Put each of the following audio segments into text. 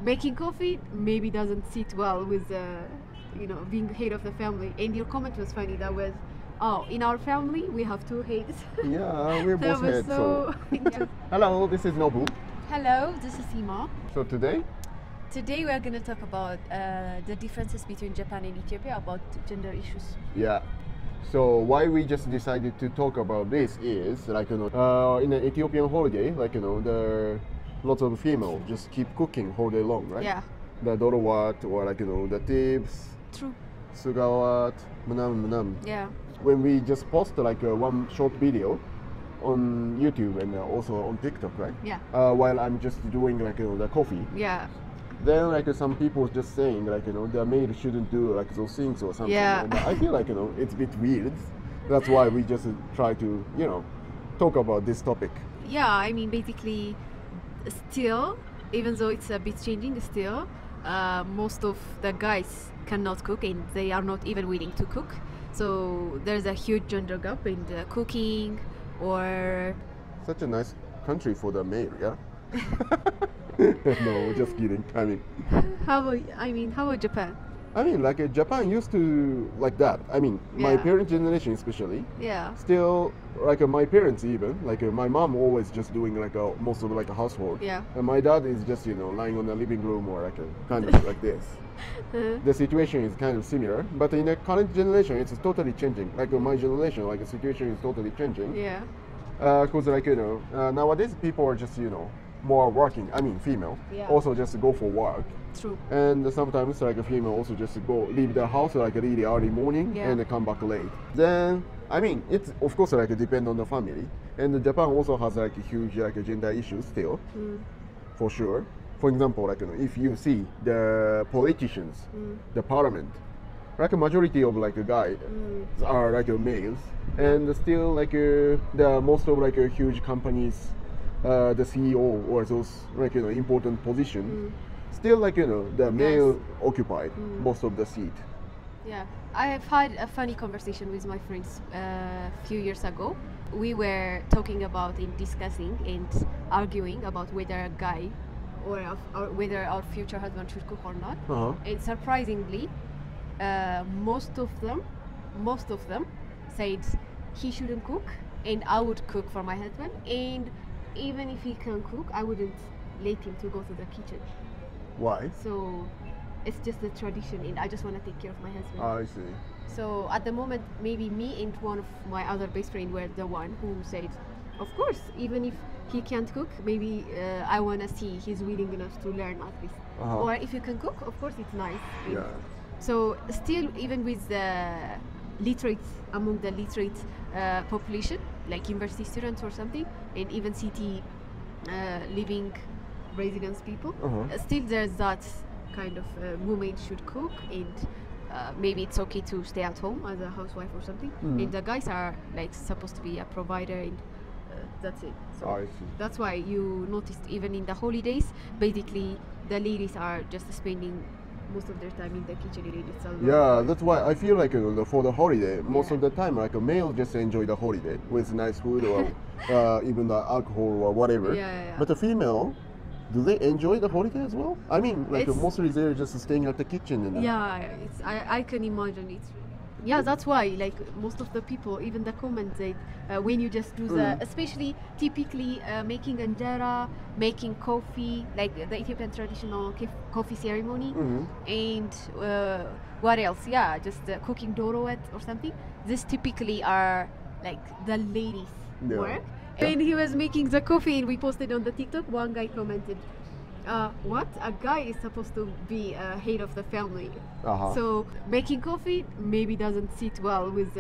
making coffee maybe doesn't sit well with being head of the family. And your comment was funny. That was, oh, in our family we have two heads. Yeah, we're both heads. So. Hello, this is Nobu. Hello, this is Ima. So today we are going to talk about the differences between Japan and Ethiopia about gender issues. Yeah. So why we just decided to talk about this is in an Ethiopian holiday, the lots of female just keep cooking all day long, right? Yeah. The dorowat or the tips. True. Sugawat, manam. Yeah. When we just post one short video on YouTube and also on TikTok, right? Yeah. While I'm just doing the coffee. Yeah. Then some people just saying the maid shouldn't do those things or something. Yeah. And I feel it's a bit weird. That's why we just try to talk about this topic. Yeah, I mean basically, still, even though it's a bit changing, still most of the guys cannot cook and they are not even willing to cook. So there's a huge gender gap in the cooking or. Such a nice country for the maid, yeah. No, just kidding. How about Japan? Japan used to like that. My Yeah. parents' generation especially. Yeah. Still, my parents even, my mom always just doing most of a household. Yeah. And my dad is just, lying on the living room or kind of like this. The situation is kind of similar, but in the current generation, it's totally changing. My generation, the situation is totally changing. Yeah. Because nowadays people are just, more working. Female. Yeah. Also just go for work. True. And sometimes a female also just leave the house really early morning. Yeah. And come back late. Then it's of course depend on the family. And Japan also has huge gender issues still, for sure. For example, if you see the politicians, the parliament, majority of guys are males, and still the most of huge companies, the CEO or those important position, still the male occupied most of the seat. Yeah, I have had a funny conversation with my friends a few years ago. We were talking about and discussing and arguing about whether a guy or whether our future husband should cook or not. And surprisingly, most of them said he shouldn't cook and I would cook for my husband, and even if he can cook, I wouldn't let him to go to the kitchen. Why? So it's just a tradition and I just want to take care of my husband. I see. So at the moment, maybe me and one of my other best friends were the one who said, of course, even if he can't cook, maybe I want to see he's willing enough to learn at least. Or if you can cook, of course it's nice. Yeah. So still, even with the among the literate population, like university students or something, and even city living residents people, still there's that kind of women should cook, and maybe it's okay to stay at home as a housewife or something, and the guys are supposed to be a provider, and that's it. So I see. That's why you noticed even in the holidays, basically the ladies are just spending most of their time in the kitchen and it's alone. Yeah, that's why I feel for the holiday, most of the time a male just enjoy the holiday with nice food or even the alcohol or whatever. Yeah. But the female, do they enjoy the holiday as well? Mostly they're just staying at the kitchen. And yeah, I can imagine it's. Yeah, that's why most of the people, even the comments say when you just do the, especially typically making injera, making coffee, the Ethiopian traditional coffee ceremony, and what else? Yeah, just cooking dorowet or something. This typically are the ladies' work. When he was making the coffee and we posted on the TikTok, one guy commented, what? A guy is supposed to be head of the family. So making coffee maybe doesn't sit well with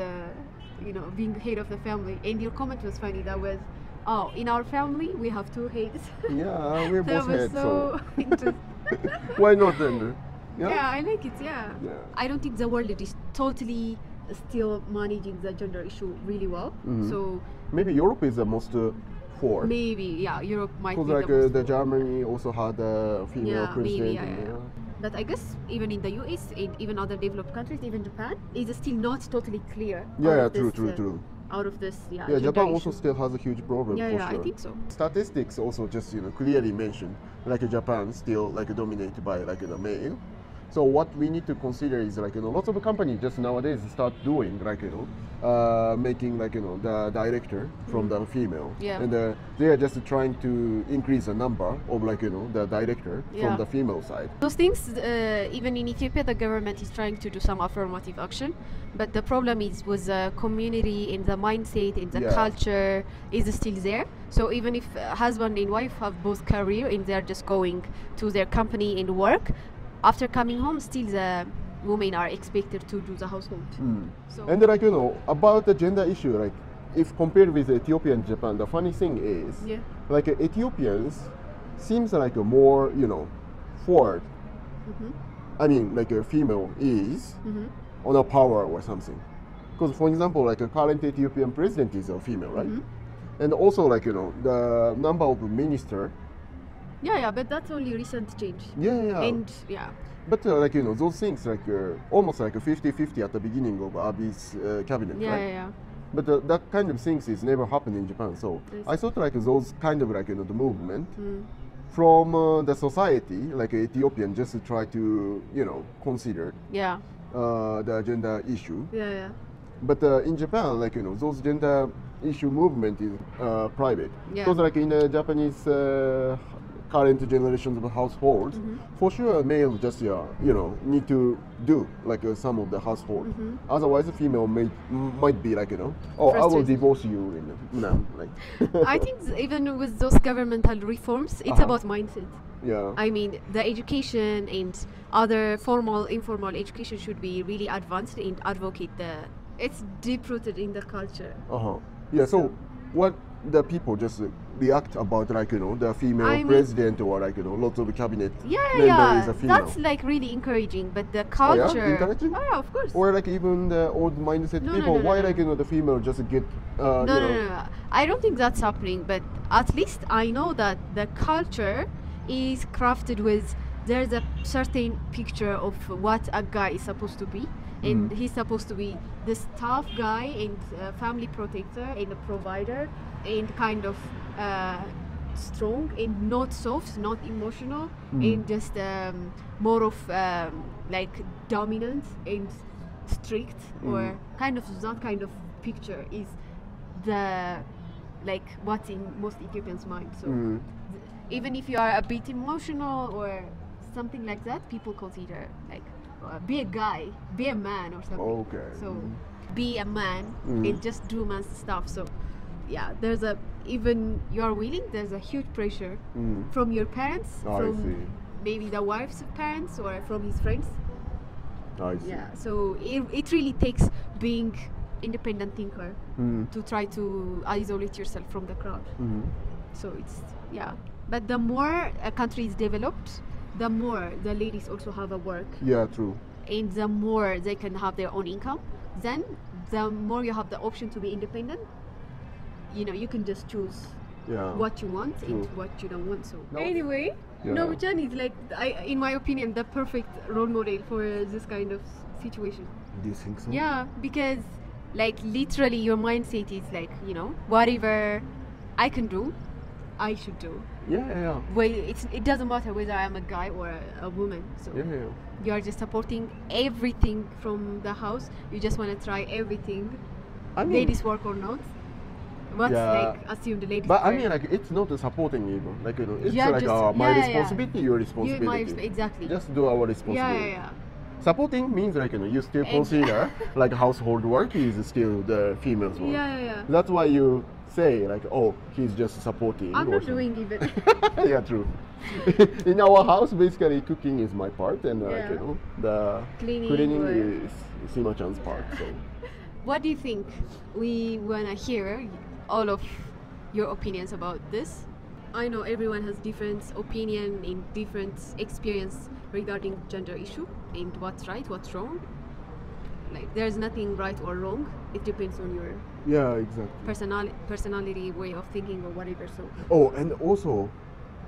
being head of the family. And your comment was funny. That was, oh, in our family we have two heads. Yeah, we're both heads. So interesting. Why not then? Yeah, I like it. Yeah. I don't think the world is totally still managing the gender issue really well. So maybe Europe is the most for. Maybe, yeah, Europe might be because the Germany also had a female president. Maybe, But I guess even in the US and even other developed countries, even Japan, is still not totally clear. True. out of this. Yeah, Yeah, gender Japan issue. also still has a huge problem Yeah, for yeah, sure. I think so. Statistics also just clearly mention like Japan still like dominated by like the male. So what we need to consider is like lots of companies just nowadays start doing like making like the director from the female, Yeah. and they are just trying to increase the number of like the director Yeah. from the female side. Those things, even in Ethiopia, the government is trying to do some affirmative action, but the problem is with the community and the mindset and the Yeah. culture is still there. So even if husband and wife have both career and they're just going to their company and work, after coming home, still the women are expected to do the household. So And like about the gender issue, like if compared with Ethiopia and Japan, the funny thing is Yeah. like Ethiopians seems like a more forward. I mean like a female is on a power or something. Because for example, like a current Ethiopian president is a female, right? And also like the number of minister. yeah, but that's only recent change. Yeah. And yeah. But like those things like almost like a 50-50 at the beginning of Abi's cabinet, Yeah, right? yeah. But that kind of things is never happened in Japan. So Yes. I thought like those kind of like the movement from the society, like Ethiopian, just to try to consider Yeah. the gender issue. Yeah. But in Japan, like those gender issue movement is private. Yeah. Because like in Japanese current generations of households, for sure, male just need to do like some of the household. Otherwise, a female might be like oh, I will Frustrated. divorce you. Like. I think even with those governmental reforms, it's about mindset. Yeah. I mean, the education and other formal, informal education should be really advanced and advocate it's deep rooted in the culture. Yeah. So what the people just react about like the female I mean- president or like lots of cabinet member Yeah, is a female. that's like really encouraging. But the Oh, culture, yeah? Encouraging? Oh, yeah, of course. Or like even the old mindset No, people, no, why no. like the female just get No. I don't think that's happening. But at least I know that the culture is crafted with. There's a certain picture of what a guy is supposed to be, and he's supposed to be this tough guy and family protector and a provider and kind of strong and not soft, not emotional, and just more of like dominant and strict, or kind of that kind of picture is the like what's in most Ethiopians' mind. So even if you are a bit emotional or something like that, people consider like be a guy, be a man or something. Okay. So be a man and just do man's stuff. So yeah, there's a even you are willing. There's a huge pressure from your parents, I from see. maybe the wife's parents, or from his friends. I see. Yeah. So it really takes being independent thinker to try to isolate yourself from the crowd. So it's but the more a country is developed, the more the ladies also have a work, Yeah, true. and the more they can have their own income, then the more you have the option to be independent. You can just choose Yeah. what you want and True. what you don't want. So No. anyway, Yeah. Nobu-chan is like, in my opinion, the perfect role model for this kind of situation. Do you think so? Yeah, because like literally your mindset is like, whatever I can do, I should do. Yeah. Well, it doesn't matter whether I'm a guy or a woman. So Yeah. you are just supporting everything from the house. You just want to try everything, I mean, ladies work or not. What's Yeah. like assumed ladies but I work. mean, like it's not supporting even. Like it's Yeah, like just- my yeah, yeah. responsibility, your responsibility. Exactly. Just do our responsibility. yeah. Supporting means like you still And- consider like household work is still the female's work. Yeah. That's why you say like, oh, he's just supporting. I'm or not something. doing even. Yeah, true. In our house, basically cooking is my part, and like Yeah. the Cleaning or- is Sima-chan's part. So What do you think? We wanna hear all of your opinions about this. I know everyone has different opinion and different experience regarding gender issue and what's right, what's wrong. Like there's nothing right or wrong. It depends on your yeah, exactly. personality, way of thinking or whatever. So Oh, and also,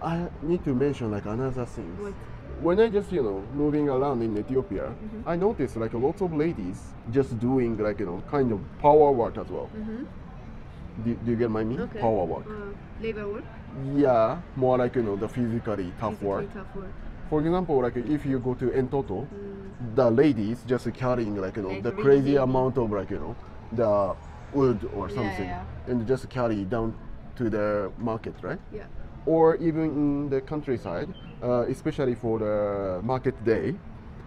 I need to mention like another thing. What? when I just moving around in Ethiopia, I noticed like lots of ladies just doing like kind of power work as well. Do you get my meaning? Okay. Power work. Labor work. Yeah, more like the physically tough work. Tough work. For example, like if you go to Entoto, the ladies just carrying like Like the really crazy heavy. amount of like the wood or something, yeah. and just carry down to the market, right? Yeah. Or even in the countryside, especially for the market day,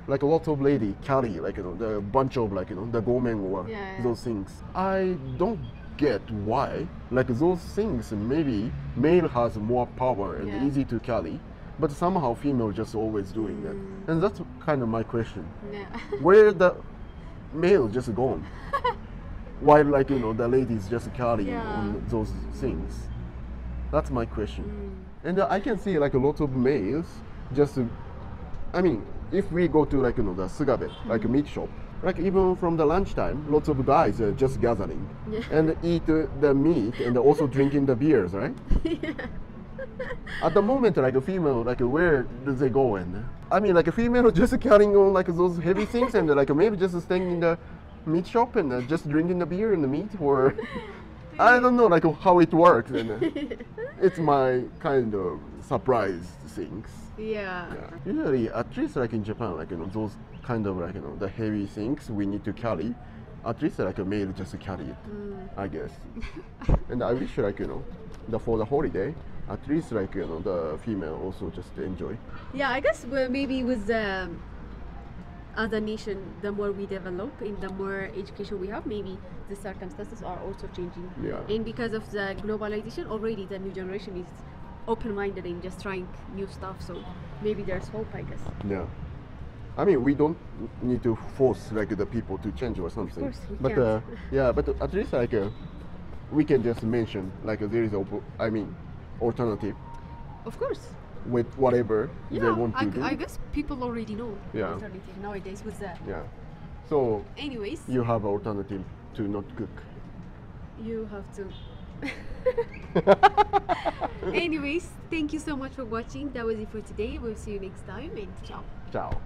like lots of lady carry like the bunch of like the gomen or Yeah. those things. I don't get why like those things maybe male has more power and Yeah. easy to carry, but somehow female just always doing that, and that's kind of my question. Yeah. Where the male just gone? Why like the ladies just carrying Yeah. on those things? That's my question. And I can see like a lot of males just, I mean, if we go to like the sugabe, like a meat shop, like even from the lunchtime, lots of guys are just gathering Yeah. and eat the meat and also drinking the beers, right? At the moment, like a female, like where do they go in? I mean, like a female just carrying on like those heavy things and like maybe just staying in the meat shop and just drinking the beer and the meat, or I don't know like how it works, and it's my kind of surprise things. Yeah. Usually, at least like in Japan, like those kind of like the heavy things we need to carry, at least like a male just carry it, I guess. And I wish like for the holiday, at least like the female also just enjoy. Yeah, I guess maybe with as a nation, the more we develop and the more education we have, maybe the circumstances are also changing. Yeah. And because of the globalization, already the new generation is open-minded and just trying new stuff. So maybe there's hope, I guess. Yeah. I mean, we don't need to force like the people to change or something. Of course, we but can't. yeah, but at least like we can just mention like there is alternative Of course. with whatever they Yeah, want to do. I guess people already know Yeah. alternative nowadays with that. Yeah. So Anyways, you have alternative to not cook. you have to. Anyways, thank you so much for watching. That was it for today. We'll see you next time and ciao. Ciao.